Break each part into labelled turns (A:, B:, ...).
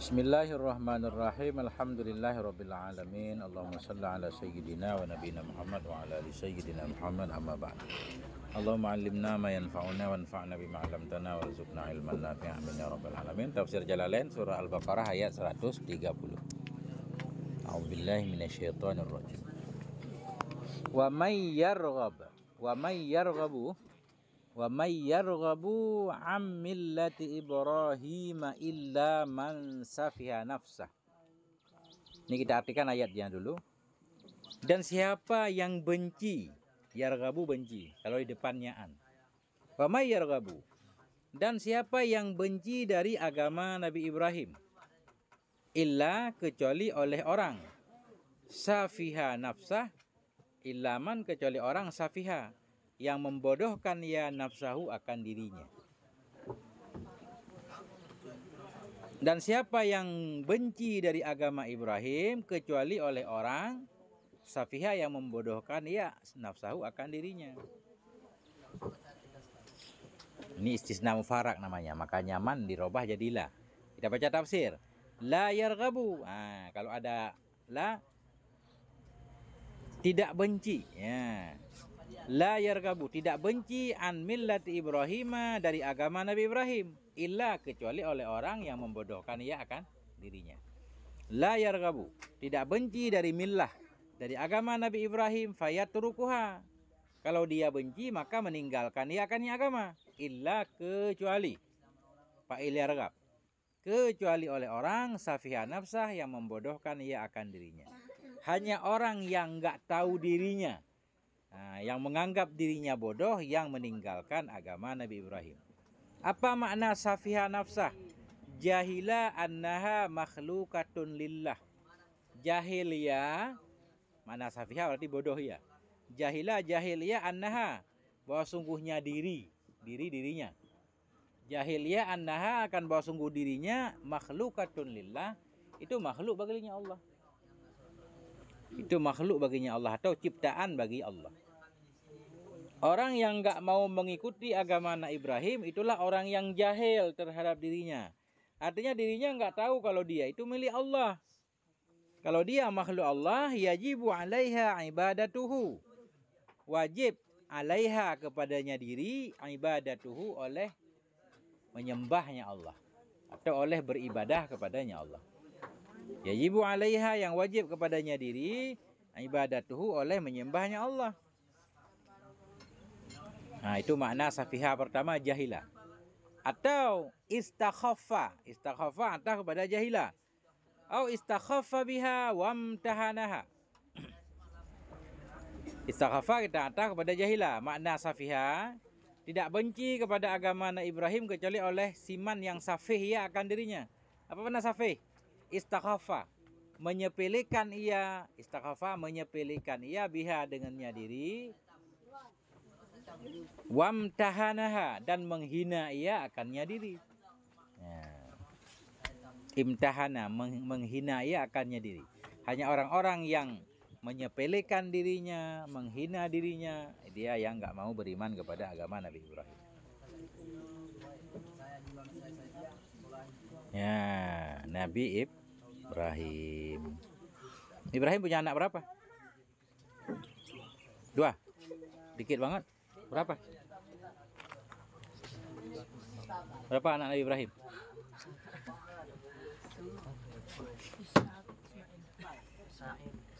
A: Bismillahirrahmanirrahim. Alhamdulillahirabbil alamin. Allahumma shalli ala sayyidina wa nabiyina Muhammad wa ala ali sayyidina Muhammad, amma ba'd. Allahumma 'allimna ma yanfa'una wanfa'na bima 'allamtana warzuqna ilman nafi'an, amin ya rabbal alamin. Tafsir Jalalain surah Al-Baqarah ayat 130. A'udzubillahi minasyaitonir rajim. Wa may yarghabu am millati Ibrahim illa man safiha nafsah. Ini kita artikan ayatnya dulu. Dan siapa yang benci, yarghabu benci, kalau di depannya an. Wa may yarghabu, dan siapa yang benci dari agama Nabi Ibrahim, illa kecuali oleh orang, safiha nafsah, illa man kecuali orang safiha, yang membodohkan ya nafsahu akan dirinya. Dan siapa yang benci dari agama Ibrahim kecuali oleh orang safiha yang membodohkan ya nafsahu akan dirinya. Ini istisna mufarak namanya, maka nyaman dirubah jadi la. Kita baca tafsir. La yarghabu. Kalau ada la, tidak benci. Ya. La yarghabu, tidak benci an millati Ibrahim, dari agama Nabi Ibrahim, illa kecuali oleh orang yang membodohkan ia akan dirinya. La yarghabu, tidak benci dari millah, dari agama Nabi Ibrahim, fayatrukuha, kalau dia benci maka meninggalkan ia akan agama, illa kecuali fa'il yarghab, kecuali oleh orang safiha nafsah yang membodohkan ia akan dirinya. Hanya orang yang enggak tahu dirinya, yang menganggap dirinya bodoh, yang meninggalkan agama Nabi Ibrahim. Apa makna safiha nafsah? Jahila annaha makhlukatun lillah. Jahil ya, makna safiha berarti bodoh ya. Jahila, jahil ya annaha, bahwa sungguhnya dirinya. Jahil ya annaha, akan bahwa sungguh dirinya, makhlukatun lillah, itu makhluk baginya Allah. Itu makhluk baginya Allah, atau ciptaan bagi Allah. Orang yang enggak mau mengikuti agama Nabi Ibrahim, itulah orang yang jahil terhadap dirinya. Artinya dirinya enggak tahu kalau dia itu milik Allah. Kalau dia makhluk Allah, yajibu alaiha ibadatuhu. Wajib alaiha, kepadanya diri, ibadatuhu, oleh menyembahnya Allah, atau oleh beribadah kepadanya Allah. Yajibu alaiha, yang wajib kepadanya diri, ibadatuhu, oleh menyembahnya Allah. Itu makna safiha pertama, jahila. Atau istakhaffa, atau kepada jahila. Au istakhaffa biha wamtahanaha. Istakhaffa kita atau kepada jahila. Makna safiha, tidak benci kepada agama Nabi Ibrahim kecuali oleh siman yang safih ia akan dirinya. Apa makna safih? Istakhaffa, menyepelekan ia. Istakhaffa, menyepelekan ia, biha, dengannya diri. Wamtahanaha, dan menghina ia akannya diri. Imtahana, menghina ia akannya diri. Hanya orang-orang yang menyepelekan dirinya, menghina dirinya, dia yang enggak mau beriman kepada agama Nabi Ibrahim. Nabi Ibrahim. Ibrahim punya anak berapa? 2. Dikit banget. Berapa? Berapa anak Nabi Ibrahim?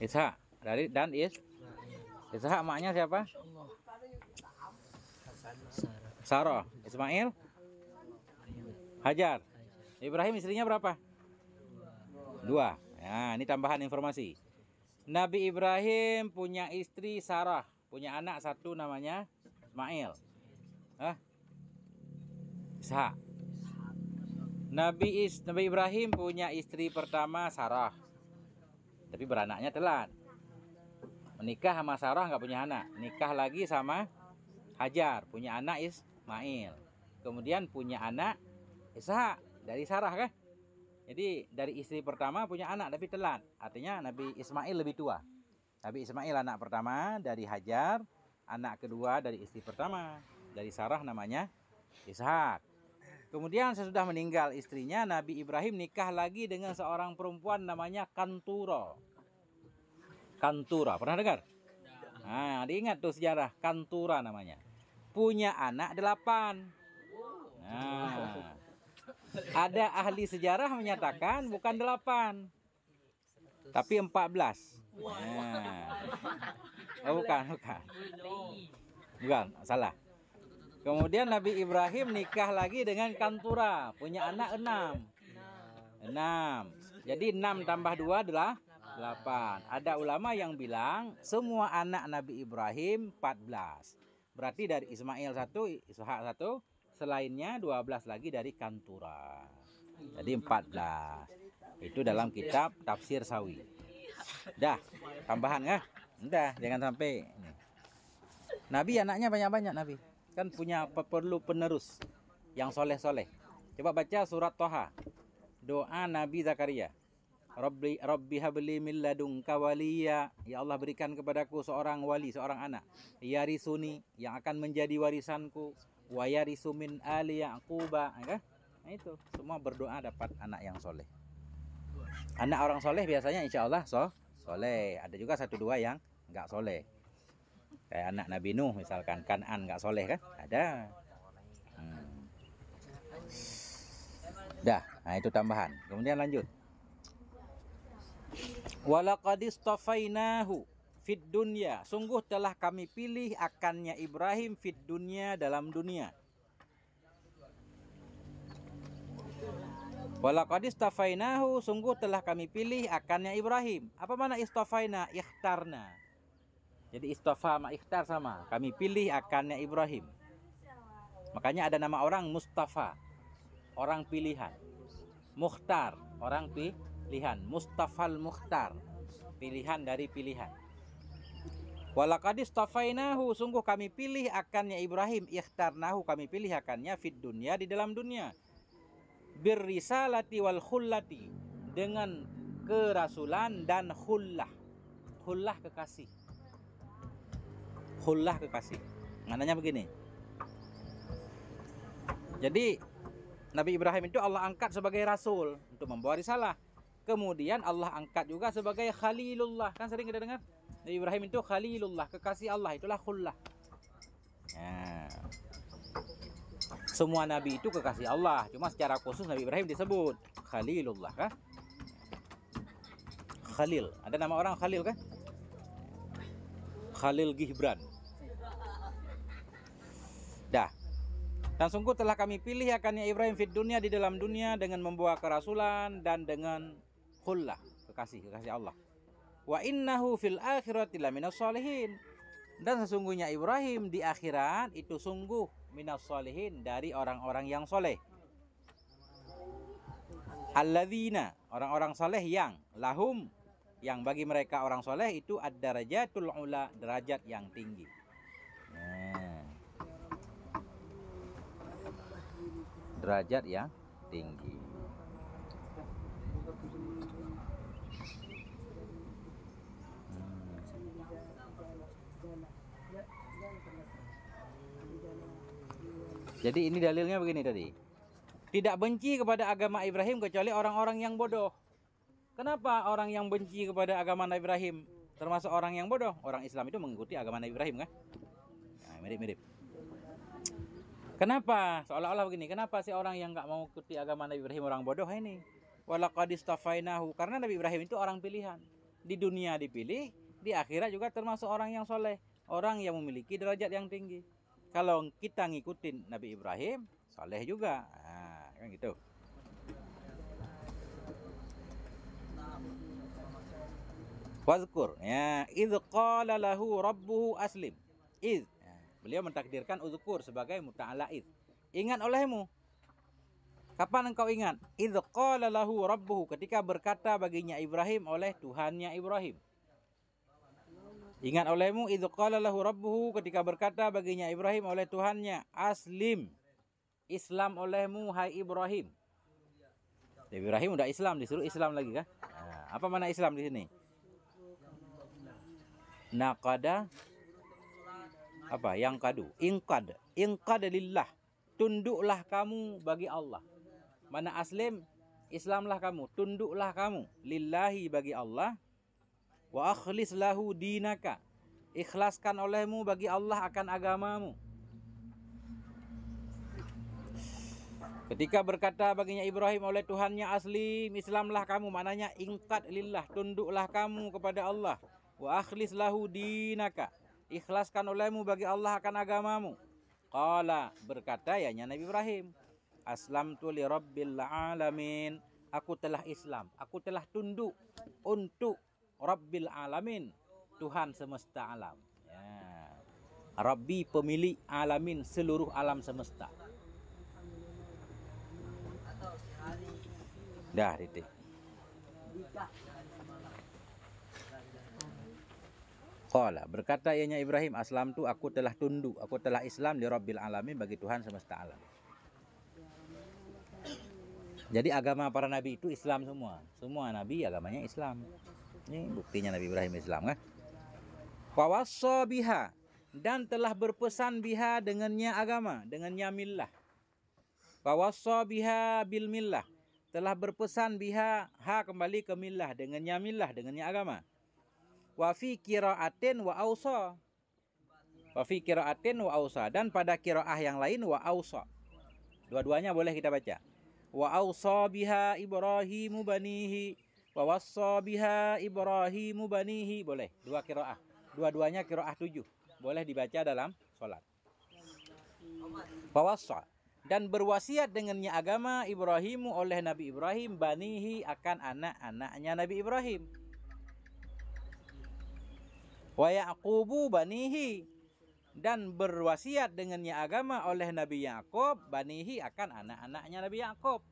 A: Ishak. Dan Ishak maknya siapa? Sarah. Ismail? Hajar. Ibrahim istrinya berapa? 2. Ini tambahan informasi. Nabi Ibrahim punya istri Sarah, punya anak 1 namanya Ismail. Ishak. Nabi Ibrahim punya istri pertama Sarah, tapi beranaknya telat. Menikah sama Sarah nggak punya anak, nikah lagi sama Hajar, punya anak Ismail. Kemudian punya anak Ishak dari Sarah kan. Jadi dari istri pertama punya anak tapi telat. Artinya Nabi Ismail lebih tua. Nabi Ismail anak pertama dari Hajar, anak kedua dari istri pertama dari Sarah namanya Ishak. Kemudian sesudah meninggal istrinya, Nabi Ibrahim nikah lagi dengan seorang perempuan namanya Kantura. Kantura, pernah dengar? Nah, diingat tuh sejarah, Kantura namanya. Punya anak 8. Nah, ada ahli sejarah menyatakan bukan 8, tapi 14. Nah. Oh, bukan. Bukan, salah. Kemudian Nabi Ibrahim nikah lagi dengan Kantura, punya anak 6. Jadi 6 tambah 2 adalah 8. Ada ulama yang bilang semua anak Nabi Ibrahim 14. Berarti dari Ismail 1, Ishak 1, selainnya 12 lagi dari Kantura. Jadi 14. Itu dalam kitab Tafsir Sawi. Dah, tambahan ya? Udah, jangan sampai ini. Nabi anaknya banyak-banyak Nabi. Kan punya perlu penerus yang soleh-soleh. Coba baca surat Toha. Doa Nabi Zakaria. Rabbi habli min ladunka waliya. Ya Allah, berikan kepadaku seorang wali, seorang anak. Yarisuni, yang akan menjadi warisanku. Wa yarisu min ali Yaquba. Nah itu, semua berdoa dapat anak yang soleh. Anak orang soleh biasanya insya Allah soleh. Ada juga 1-2 yang enggak soleh. Kayak anak Nabi Nuh misalkan, Kan'an nggak soleh kan? Ada. Dah, nah itu tambahan. Kemudian lanjut. Walaqad istafainahu fid dunya. Sungguh telah kami pilih akannya Ibrahim fid dunya, dalam dunia. Walaqad istafainahu, sungguh telah kami pilih akannya Ibrahim. Apa mana istafaina? Ikhtarna. Jadi istafa sama ikhtar sama. Kami pilih akannya Ibrahim. Makanya ada nama orang Mustafa, orang pilihan. Mukhtar, orang pilihan. Mustafal Mukhtar, pilihan dari pilihan. Walaqad istafainahu, sungguh kami pilih akannya Ibrahim. Ikhtarnahu, kami pilih akannya fid dunya, di dalam dunia. Birrisalati wal khullati, dengan kerasulan dan khullah. Khullah kekasih. Khullah kekasih. Maknanya begini. Jadi Nabi Ibrahim itu Allah angkat sebagai rasul untuk membawa risalah. Kemudian Allah angkat juga sebagai Khalilullah. Kan sering kita dengar Nabi Ibrahim itu Khalilullah, kekasih Allah, itulah khullah. Nah, semua nabi itu kekasih Allah, cuma secara khusus Nabi Ibrahim disebut Khalilullah kan? Khalil. Ada nama orang Khalil kan? Khalil Gibran. Dah. Dan sungguh telah kami pilih akannya Ibrahim fid dunia, di dalam dunia, dengan membawa kerasulan dan dengan khullah, kekasih Allah. Wa innahu fil akhirati laminas sholihin. Dan sesungguhnya Ibrahim di akhirat itu sungguh minas sholihin, dari orang-orang yang soleh. Alladzina, orang-orang soleh yang lahum, yang bagi mereka orang soleh itu ad-darajatul ula, derajat yang tinggi. Nah, derajat yang tinggi. Jadi ini dalilnya begini tadi. Tidak benci kepada agama Ibrahim kecuali orang-orang yang bodoh. Kenapa orang yang benci kepada agama Nabi Ibrahim termasuk orang yang bodoh? Orang Islam itu mengikuti agama Nabi Ibrahim kan? Nah, mirip-mirip. Kenapa? Seolah-olah begini. Kenapa sih orang yang nggak mau ikuti agama Nabi Ibrahim orang bodoh ini? Walaqad istafainahu, karena Nabi Ibrahim itu orang pilihan. Di dunia dipilih, di akhirat juga termasuk orang yang soleh, orang yang memiliki derajat yang tinggi. Kalau kita ngikutin Nabi Ibrahim, soleh juga. Nah, kan gitu. Wazkur, ya, idz qala lahu rabbuhu aslim. Idz, beliau mentakdirkan uzkur sebagai muta'ala idz. Ingat olehmu. Kapan engkau ingat? Idz qala lahu rabbuhu, ketika berkata baginya Ibrahim oleh Tuhannya Ibrahim. Ingat olehmu, idz qala lahu rabbuhu, ketika berkata baginya Ibrahim oleh Tuhannya, aslim. Islam olehmu hai Ibrahim. Ibrahim udah Islam, disuruh Islam lagi kan? Nah, apa mana Islam di sini? Naqada apa? Yang kadu. Ingqad lillah. tunduklah kamu bagi Allah. Mana aslim, Islamlah kamu, tunduklah kamu lillahi bagi Allah. Wa akhlis lahu dinaka, ikhlaskan olehmu bagi Allah akan agamamu. Ketika berkata baginya Ibrahim oleh Tuhannya, aslim, Islamlah kamu, maknanya ingqad lillah, tunduklah kamu kepada Allah. Wa akhlis lahu dinaka, ikhlaskan olehmu bagi Allah akan agamamu. Qala, berkata yanya Nabi Ibrahim, aslamtu li rabbil alamin, aku telah Islam, aku telah tunduk untuk Rabbil alamin, Tuhan semesta alam. Ya. Rabbi, pemilik alamin, seluruh alam semesta. Dah titik. Qala, berkata ianya Ibrahim, aslam tu, aku telah tunduk, aku telah Islam li Rabbil alamin, bagi Tuhan semesta alam. Jadi agama para nabi itu Islam semua. Semua nabi agamanya Islam. Ini buktinya Nabi Ibrahim Islam kan. Fawassa biha, dan telah berpesan biha dengannya agama, dengannya millah. Fawassa biha bil millah, telah berpesan biha, ha kembali ke millah, dengannya agama. Wa fi qiraatin wa ausa. Wa fi qiraatin wa ausa, dan pada qiraah yang lain wa ausa. Dua-duanya boleh kita baca. Wa ausa biha Ibrahimu banihi, wa wassa biha Ibrahimu banihi, boleh. Dua qiraah. Dua-duanya qiraah 7. Boleh dibaca dalam salat. Wa wassa, dan berwasiat dengannya agama Ibrahimu oleh Nabi Ibrahim banihi, akan anak-anaknya Nabi Ibrahim. Wa Yaqubu banihi, dan berwasiat dengannya agama oleh Nabi Yakub banihi, akan anak-anaknya Nabi Yakub.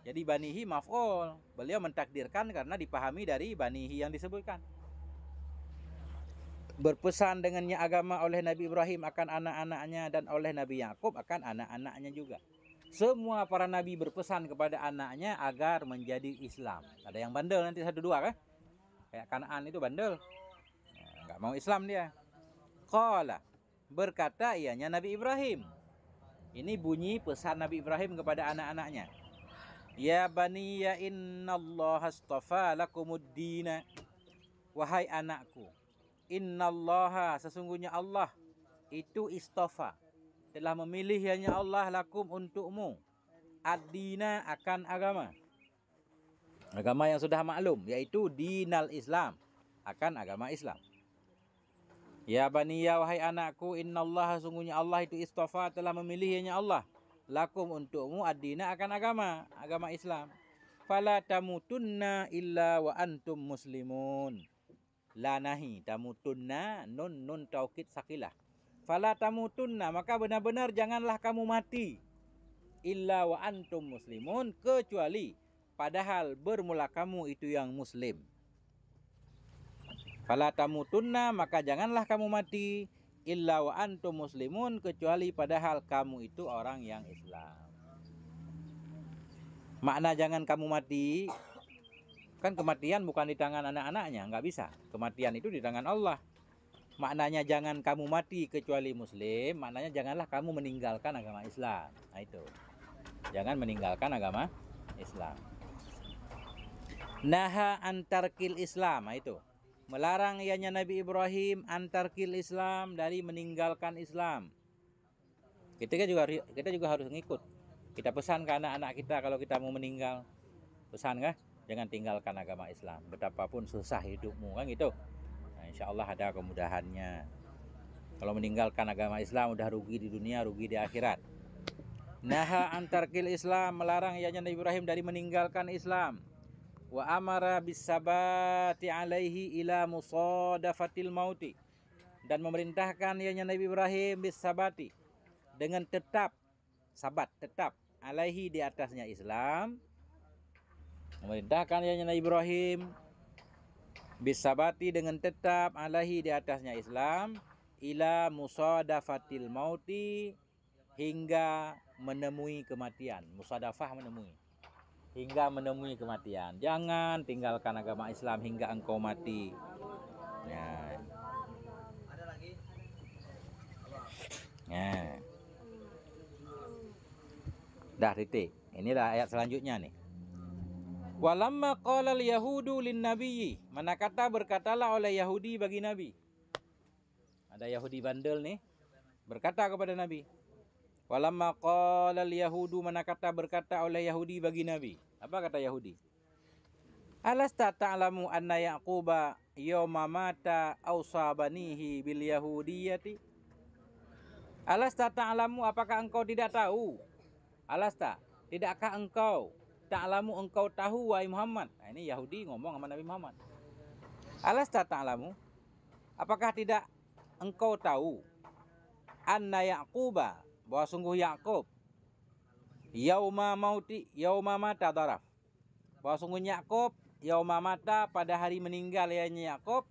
A: Jadi banihi maf'ul, beliau mentakdirkan karena dipahami dari banihi yang disebutkan. Berpesan dengannya agama oleh Nabi Ibrahim akan anak-anaknya, dan oleh Nabi Yakub akan anak-anaknya juga. Semua para nabi berpesan kepada anaknya agar menjadi Islam. Ada yang bandel nanti 1-2 kan? Kayak Kanaan itu bandel, nggak mau Islam dia. Qala, berkata ianya Nabi Ibrahim. Ini bunyi pesan Nabi Ibrahim kepada anak-anaknya. Ya baniya innallaha astafa lakumuddina, wahai anakku, innallaha, sesungguhnya Allah itu istafa, telah memilih hanya Allah, lakum, untukmu, ad-dina, akan agama. Agama yang sudah maklum, yaitu dinal Islam, akan agama Islam. Ya baniya, wahai anakku, innallaha, sesungguhnya Allah itu istafa, telah memilih hanya Allah, lakum, untukmu, ad-dina, akan agama Islam. Fala tamutunna illa wa antum muslimun. La nahi, tamutunna, nun taukid sakilah. Fala tamutunna, maka benar-benar janganlah kamu mati, illa wa antum muslimun, kecuali padahal bermula kamu itu yang muslim. Fala tamutunna, maka janganlah kamu mati, illa wa antum muslimun, kecuali padahal kamu itu orang yang Islam. Makna jangan kamu mati, kan kematian bukan di tangan anak-anaknya, nggak bisa. Kematian itu di tangan Allah. Maknanya jangan kamu mati kecuali muslim, maknanya janganlah kamu meninggalkan agama Islam. Nah itu, jangan meninggalkan agama Islam. Naha antarkil Islam, nah itu, melarang ianya Nabi Ibrahim antarkil Islam, dari meninggalkan Islam. Kita juga harus ngikut. Kita pesan ke anak-anak kita kalau kita mau meninggal, pesan kah? Jangan tinggalkan agama Islam, betapapun susah hidupmu, kan gitu. Nah, insya Allah ada kemudahannya. Kalau meninggalkan agama Islam udah rugi di dunia, rugi di akhirat. Naha antarkil Islam, melarang ianya Nabi Ibrahim dari meninggalkan Islam. Wa amara bisabati alaihi ila musadafatil mauti, dan memerintahkan ianya Nabi Ibrahim bisabati, dengan tetap, sabat, tetap, alaihi, di atasnya Islam. Memerintahkan ianya Nabi Ibrahim bisabati, dengan tetap, alaihi, di atasnya Islam, ila musadafatil mauti, hingga menemui kematian. Musadafah, menemui, hingga menemui kematian. Jangan tinggalkan agama Islam hingga engkau mati. Nah, nah. Dah titik. Inilah ayat selanjutnya nih. Walamma qala al-yahudu lin-nabiyyi, manakala berkatalah oleh Yahudi bagi Nabi. Ada Yahudi bandel nih berkata kepada Nabi. Walamma qala al-yahudu, manakala berkata oleh Yahudi bagi Nabi. Apa kata Yahudi? Alasta ta'lamu anna Yaquba yawma mata awsa banihi bil yahudiyyati? Alasta ta'lamu, apakah engkau tidak tahu? Alasta, tidakkah engkau? Ta'lamu, engkau tahu wahai Muhammad. Nah, ini Yahudi ngomong sama Nabi Muhammad. Alasta ta'lamu, apakah tidak engkau tahu? Anna Yaquba, bahwa sungguh Yakub, yauma mata daraf, bahwa sungguh Yakub yauma mata, pada hari meninggal ianya Yakub,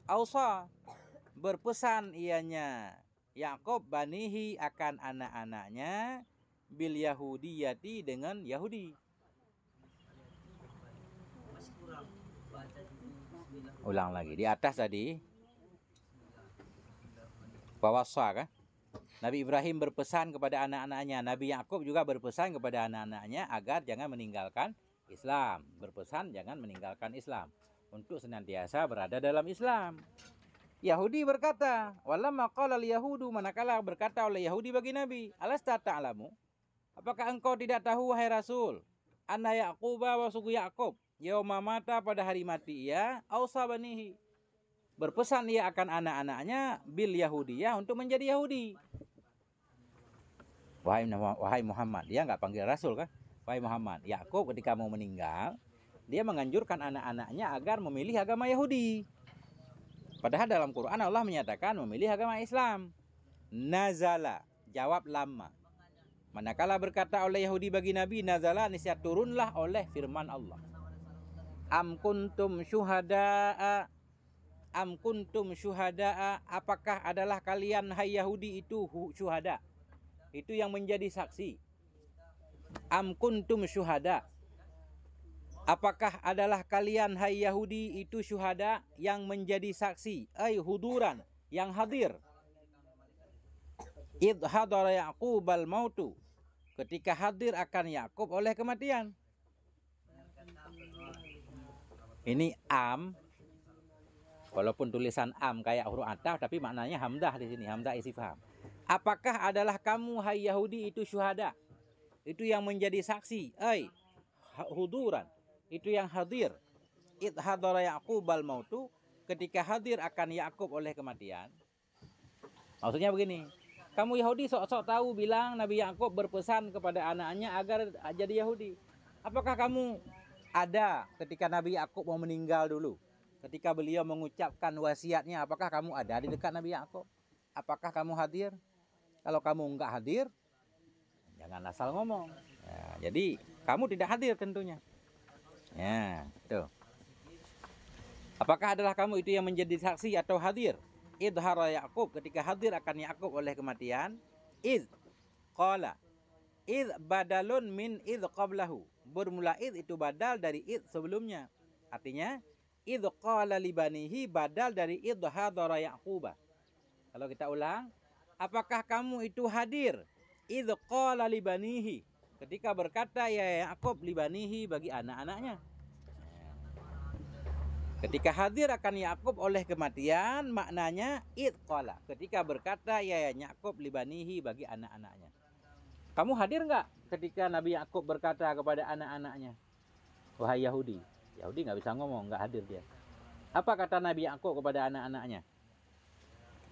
A: ausa, berpesan ianya Yakub banihi, akan anak-anaknya, bil yahudiyati, dengan Yahudi. Ulang lagi di atas tadi, bawasa kan? Nabi Ibrahim berpesan kepada anak-anaknya, Nabi Yakub juga berpesan kepada anak-anaknya agar jangan meninggalkan Islam, berpesan jangan meninggalkan Islam, untuk senantiasa berada dalam Islam. Yahudi berkata, walamma qala al-yahudu, manakala berkata oleh Yahudi bagi Nabi, alasta ta'lamu, apakah engkau tidak tahu wahai Rasul, anna Yaquba, wa sungguh Yakub, yauma mata, pada hari mati ia, ausa banihi, berpesan ia akan anak-anaknya, bil yahudiyah, untuk menjadi Yahudi. Wahai Muhammad, dia nggak panggil Rasul kan? Wahai Muhammad, Yakub ketika mau meninggal, dia menganjurkan anak-anaknya agar memilih agama Yahudi. Padahal dalam Quran Allah menyatakan memilih agama Islam. Nazala, jawab lama. Manakala berkata oleh Yahudi bagi Nabi, nazala, niscaya turunlah oleh firman Allah. Am kuntum syuhada'a, am kuntum syuhada'a, apakah adalah kalian hai Yahudi itu syuhada, itu yang menjadi saksi. Am kuntum syuhada, apakah adalah kalian hai Yahudi itu syuhada, yang menjadi saksi, ay huduran, yang hadir. Id hadara Yaqubal mautu, ketika hadir akan Yakub oleh kematian. Ini am, walaupun tulisan am kayak huruf ataf, tapi maknanya hamdah di sini, hamdah istifham. Apakah adalah kamu hai Yahudi itu syuhada, itu yang menjadi saksi, ay huduran, itu yang hadir. Id hadara Yaqubal mautu, ketika hadir akan Yakub oleh kematian. Maksudnya begini, kamu Yahudi sok-sok tahu bilang Nabi Yakub berpesan kepada anaknya agar jadi Yahudi. Apakah kamu ada ketika Nabi Yakub mau meninggal dulu? Ketika beliau mengucapkan wasiatnya, apakah kamu ada di dekat Nabi Yakub? Apakah kamu hadir? Kalau kamu enggak hadir, jangan asal ngomong. Ya, jadi kamu tidak hadir tentunya. Ya, tuh. Apakah adalah kamu itu yang menjadi saksi atau hadir? Idhara Yakub, ketika hadir akan Yakub oleh kematian. Id qala, id badalun min id qablahu, bermula id itu badal dari id sebelumnya. Artinya id qala libanihi badal dari id hadara Yaquba. Kalau kita ulang, apakah kamu itu hadir? Id qala libanihi, ketika berkata ya Yakub libanihi, bagi anak-anaknya. Ketika hadir akan Yakub oleh kematian, maknanya id qala, ketika berkata ya Yakub libanihi, bagi anak-anaknya. Kamu hadir enggak ketika Nabi Yakub berkata kepada anak-anaknya? Wahai Yahudi. Yahudi enggak bisa ngomong, enggak hadir dia. Apa kata Nabi Yakub kepada anak-anaknya?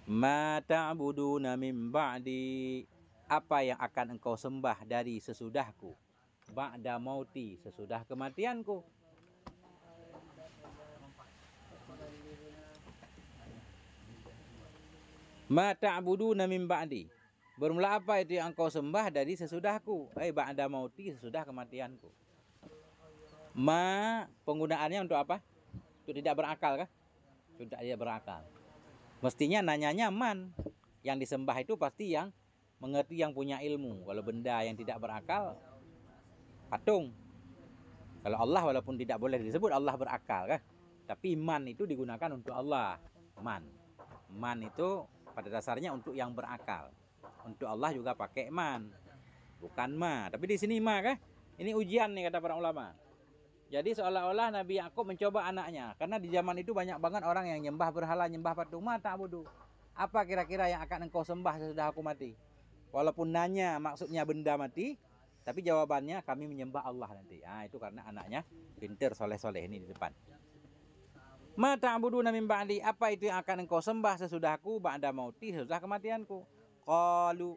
A: Ma ta'buduna min ba'di, apa yang akan engkau sembah dari sesudahku? Ba'da mauti, sesudah kematianku. Ma ta'buduna min ba'di, bermula apa itu yang engkau sembah dari sesudahku? Ba'da mauti, sesudah kematianku. Ma, penggunaannya untuk apa? Untuk tidak berakal kah? Tidak tidak berakal. Mestinya nanyanya man. Yang disembah itu pasti yang mengerti, yang punya ilmu. Kalau benda yang tidak berakal, patung. Kalau Allah walaupun tidak boleh disebut Allah berakal kah? Tapi man itu digunakan untuk Allah. Man itu pada dasarnya untuk yang berakal. Untuk Allah juga pakai man. bukan ma. Tapi di sini ma kah? Ini ujian nih kata para ulama. Jadi seolah-olah Nabi Yakub mencoba anaknya, karena di zaman itu banyak banget orang yang nyembah berhala, nyembah patung. Ma ta'budu. Apa kira-kira yang akan engkau sembah sesudah aku mati? Walaupun nanya maksudnya benda mati, tapi jawabannya kami menyembah Allah nanti. Itu karena anaknya pintar, soleh-soleh ini di depan. Ma ta'buduna min ba'di, apa itu yang akan engkau sembah sesudahku, ba'da mauti, sesudah kematianku? Qalu,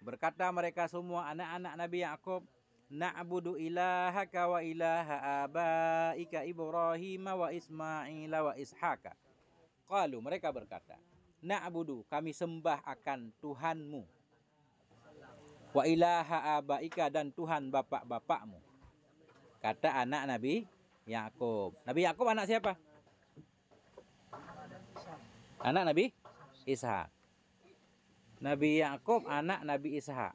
A: berkata mereka semua anak-anak Nabi Yakub, na'budu ilahaka wa ilaha abaika Ibrahim wa Ismail wa Ishaka. Qalu, mereka berkata, na'budu, kami sembah akan Tuhanmu, wa ilaha abaika, dan Tuhan bapak-bapakmu. Kata anak Nabi Yakub. Nabi Yakub anak siapa? Anak Nabi Ishak. Nabi Yakub anak Nabi Ishak.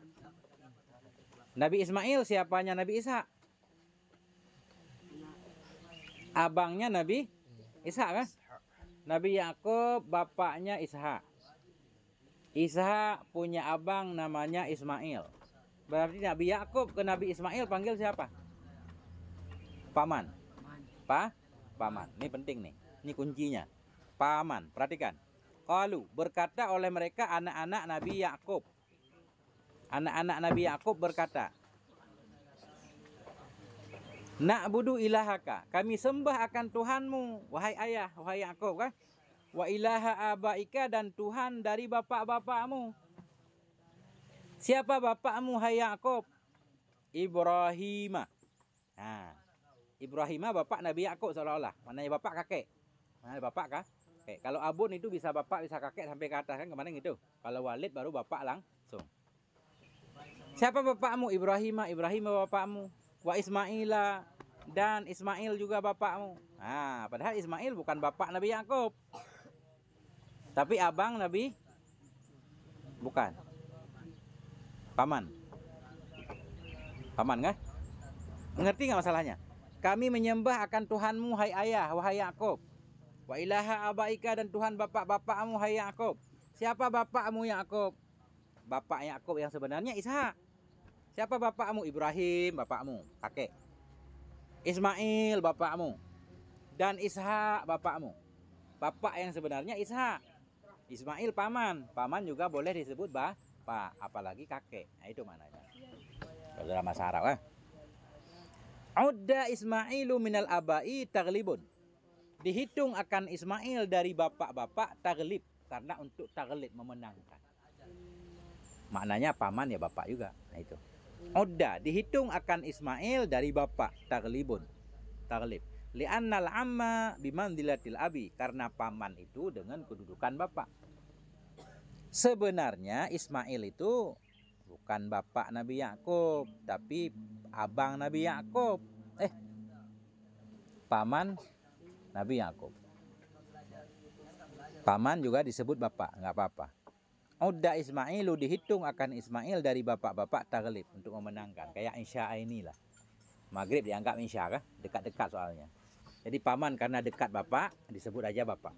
A: Nabi Ismail siapanya Nabi Ishak? Abangnya Nabi Ishak kan? Nabi Yakub bapaknya Ishak. Ishak punya abang namanya Ismail. Berarti Nabi Yakub ke Nabi Ismail panggil siapa? Paman. Paman. Ini penting nih. Ini kuncinya. Paman. Perhatikan. Qalu, berkata oleh mereka anak-anak Nabi Yakub. Anak-anak Nabi Yakub berkata, na'budu ilahaka, kami sembah akan Tuhanmu, wahai ayah, wahai Yakub kan? Wa ilaha abaika, dan Tuhan dari bapak-bapakmu. Siapa bapakmu, hai Yakub? Ibrahim. Ibrahim bapak Nabi Yakub seolah-olah. Mananya bapak kakek. Mana bapak kah? Kakek. Kalau abun itu bisa bapak, bisa kakek sampai ke atas kan kemarin gitu. Kalau walid baru bapak langsung. Siapa bapakmu? Ibrahim bapakmu. Wa Ismaila, dan Ismail juga bapakmu. Padahal Ismail bukan bapak Nabi Yakub. Tapi abang Nabi, bukan. Paman. Paman kan? Mengerti nggak masalahnya? Kami menyembah akan Tuhanmu, hai ayah, wahai Yakub. Wa ilaha abaika, dan Tuhan bapak-bapakmu, hai Yakub. Siapa bapakmu Yakub? Bapak Yakub yang sebenarnya Ishak. Siapa bapakmu? Ibrahim bapakmu, kakek. Ismail bapakmu, dan Ishak bapakmu. Bapak yang sebenarnya Ishak. Ismail paman. Paman juga boleh disebut bapak, apalagi kakek. Nah, itu maknanya. Dalam bahasa Arab kan? Udda Ismailu minal abai taglibun. Dihitung akan Ismail dari bapak-bapak taglib, karena untuk taglib memenangkan. Maknanya paman ya bapak juga. Nah itu. Udda dihitung akan Ismail dari bapak taglibun. Taglib. Li'annal amma bimandilatil abi, karena paman itu dengan kedudukan bapak. Sebenarnya Ismail itu bukan bapak Nabi Yakub, tapi abang Nabi Yakub. Paman Nabi Yakub. Paman juga disebut bapak, nggak apa-apa. Udda Ismailu, dihitung akan Ismail dari bapak-bapak taglib untuk memenangkan. Kayak Insya inilah. Maghrib dianggap Insya kan? Dekat-dekat soalnya. Jadi paman karena dekat bapak disebut aja bapak.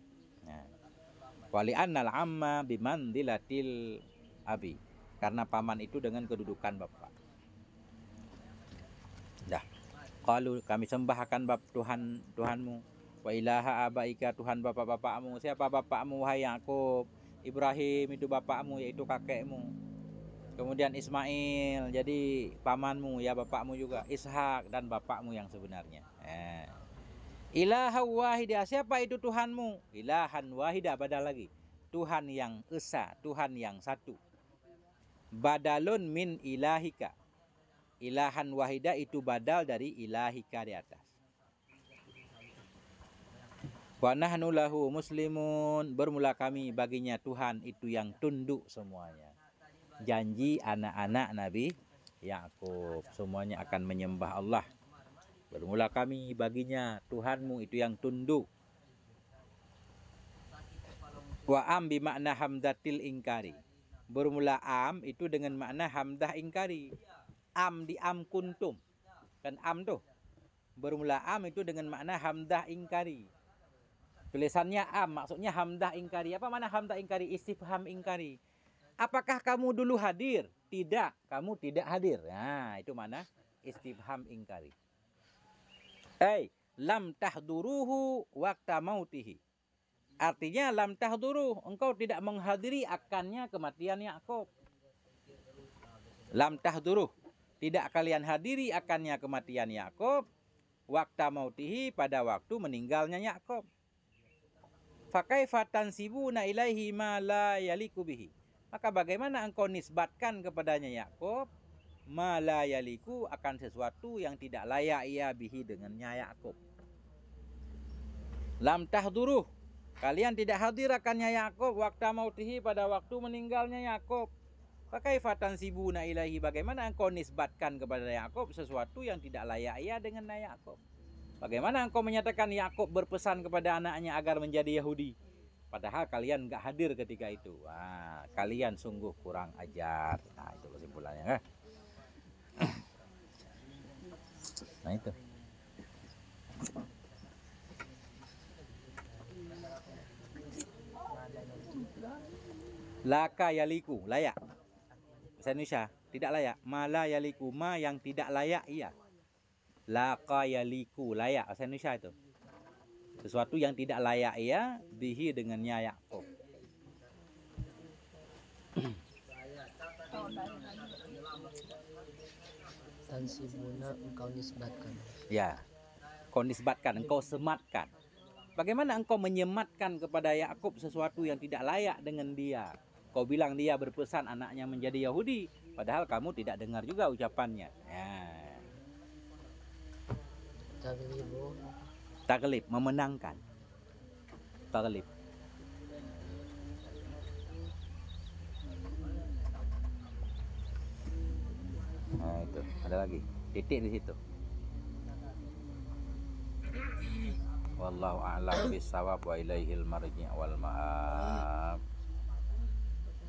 A: Wali annal amma bimandilatil abi, karena paman itu dengan kedudukan bapak. Dah. Qalu, kami sembah akan Tuhanmu. Wa ilaha abaika, Tuhan bapak-bapakmu. Siapa bapakmu, wahai Yakub? Ibrahim itu bapakmu, yaitu kakekmu. Kemudian Ismail jadi pamanmu, ya bapakmu juga. Ishak dan bapakmu yang sebenarnya. Ilaha wahidah, siapa itu Tuhanmu? Ilahan wahidah, badal lagi. Tuhan yang esa, Tuhan yang satu. Badalun min ilahika. Ilahan wahidah itu badal dari ilahika di atas. Wa nahnu lahu muslimun, bermula kami baginya Tuhan itu yang tunduk semuanya. Janji anak-anak Nabi Yakub semuanya akan menyembah Allah. Bermula kami baginya Tuhanmu itu yang tunduk. Wa am bimakna hamdatil ingkari. Bermula am itu dengan makna hamdah ingkari. Am di am kuntum. Kan am tuh. Bermula am itu dengan makna hamdah ingkari. Tulisannya am, maksudnya hamdah ingkari. Apa makna hamdah ingkari? Istifham ingkari. Apakah kamu dulu hadir? tidak, kamu tidak hadir. Nah, itu mana istifham ingkari. Lam tahduruhu waqta mautihi. Artinya lam tahduruh, engkau tidak menghadiri akannya kematian Yakub. Lam tahduruh, tidak kalian hadiri akannya kematian Yakub waqta mautihi, pada waktu meninggalnya Yakub. Fakaifa tansibuna ilaihi ma la yaliku bihi. Maka bagaimana engkau nisbatkan kepadanya Yakub ma la yaliku, akan sesuatu yang tidak layak ia bihi dengannya Yakub. Lam tahduruh, kalian tidak hadir akannya Yakub waqta mautihi, pada waktu meninggalnya Yakub. Fakaifa tansibuna ilaihi, bagaimana engkau nisbatkan kepada Yakub sesuatu yang tidak layak ia dengan Yakub. Bagaimana engkau menyatakan Yakub berpesan kepada anaknya agar menjadi Yahudi, padahal kalian nggak hadir ketika itu. Wah, kalian sungguh kurang ajar. Nah, itu kesimpulannya kan? Nah itu. Laka yaliku, layak. Bahasa Indonesia, tidak layak. Mala yaliku, ma yang tidak layak iya. Laka yaliku, layak. Bahasa Indonesia itu. Sesuatu yang tidak layak ia bihi dengannya Yakub.
B: Tansibuna, engkau nisbatkan.
A: Ya, kau nisbatkan, engkau sematkan. Bagaimana engkau menyematkan kepada Yakub sesuatu yang tidak layak dengan dia? Kau bilang dia berpesan anaknya menjadi Yahudi, padahal kamu tidak dengar juga ucapannya. Ya. Taglib, memenangkan. Taglib. Nah itu, ada lagi titik di situ. Wallahu a'lam bishawab wa ilaihil marji' wal ma'ab.